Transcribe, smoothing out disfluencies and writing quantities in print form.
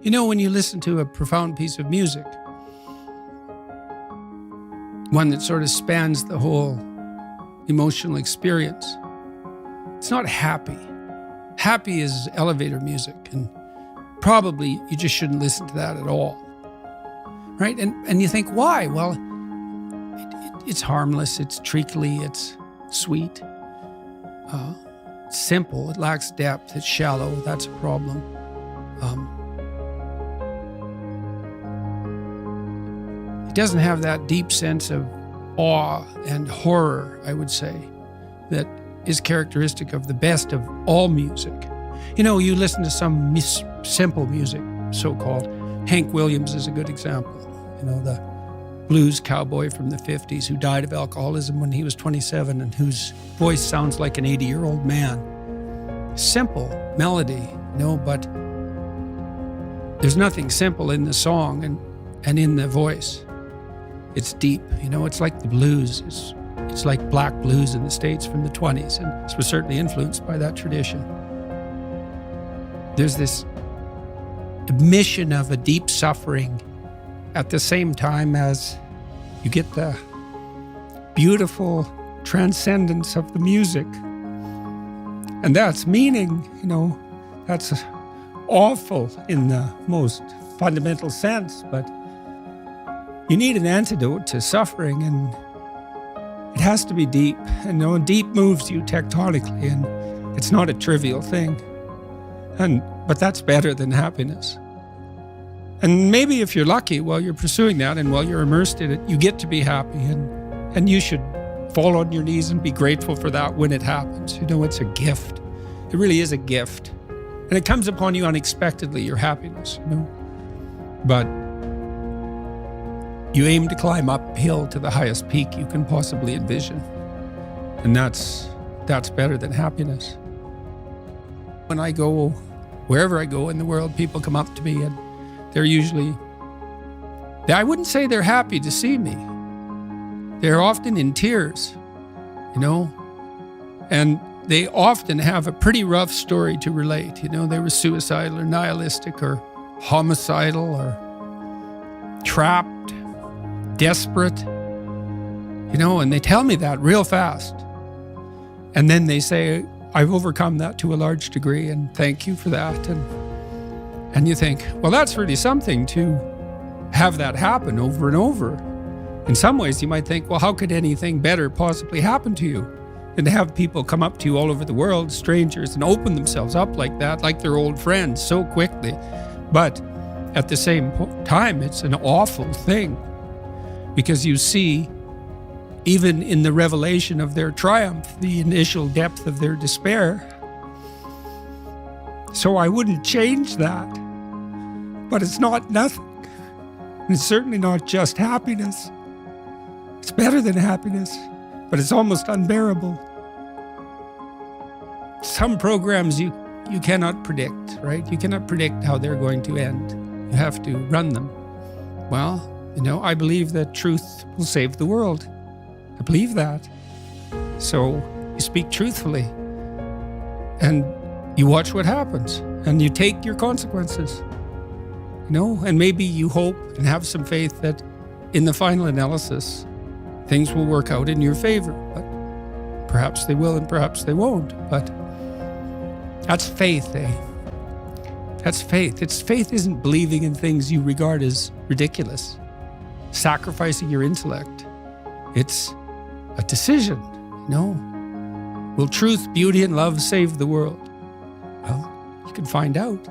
You know, when you listen to a profound piece of music, one that sort of spans the whole emotional experience, it's not happy. Happy is elevator music, and probably you just shouldn't listen to that at all, right? And you think, why? Well, it's harmless, it's treacly, it's sweet, it's simple, it lacks depth, it's shallow, that's a problem. It doesn't have that deep sense of awe and horror, I would say, that is characteristic of the best of all music. You know, you listen to some simple music, so-called. Hank Williams is a good example. You know, the blues cowboy from the 50s who died of alcoholism when he was 27 and whose voice sounds like an 80-year-old man. Simple melody, you know, but there's nothing simple in the song and in the voice. It's deep, you know, it's like the blues. It's like black blues in the States from the 20s, and it was certainly influenced by that tradition. There's this admission of a deep suffering at the same time as you get the beautiful transcendence of the music. And that's meaning, you know, that's awful in the most fundamental sense, but you need an antidote to suffering, and it has to be deep. And you know, deep moves you tectonically, and it's not a trivial thing. But that's better than happiness. And maybe if you're lucky while you're pursuing that and while you're immersed in it, you get to be happy, and you should fall on your knees and be grateful for that when it happens. You know, it's a gift. It really is a gift. And it comes upon you unexpectedly, your happiness, you know. But you aim to climb uphill to the highest peak you can possibly envision. And that's better than happiness. When I go, wherever I go in the world, people come up to me and they're usually, I wouldn't say they're happy to see me. They're often in tears, you know, and they often have a pretty rough story to relate. You know, they were suicidal or nihilistic or homicidal or trapped, desperate, you know, and they tell me that real fast. And then they say, I've overcome that to a large degree, and thank you for that. And you think, well, that's really something to have that happen over and over. In some ways, you might think, well, how could anything better possibly happen to you than to have people come up to you all over the world, strangers, and open themselves up like that, like they're old friends so quickly. But at the same time, it's an awful thing, because you see, even in the revelation of their triumph, the initial depth of their despair. So I wouldn't change that. But it's not nothing. And it's certainly not just happiness. It's better than happiness, but it's almost unbearable. Some programs you cannot predict, right? You cannot predict how they're going to end. You have to run them. Well, you know, I believe that truth will save the world. I believe that. So you speak truthfully, and you watch what happens, and you take your consequences, you know, and maybe you hope and have some faith that in the final analysis, things will work out in your favor. But perhaps they will and perhaps they won't. But that's faith, eh? That's faith. Faith isn't believing in things you regard as ridiculous, sacrificing your intellect. It's a decision, you know. Will truth, beauty, and love save the world? Well, you can find out.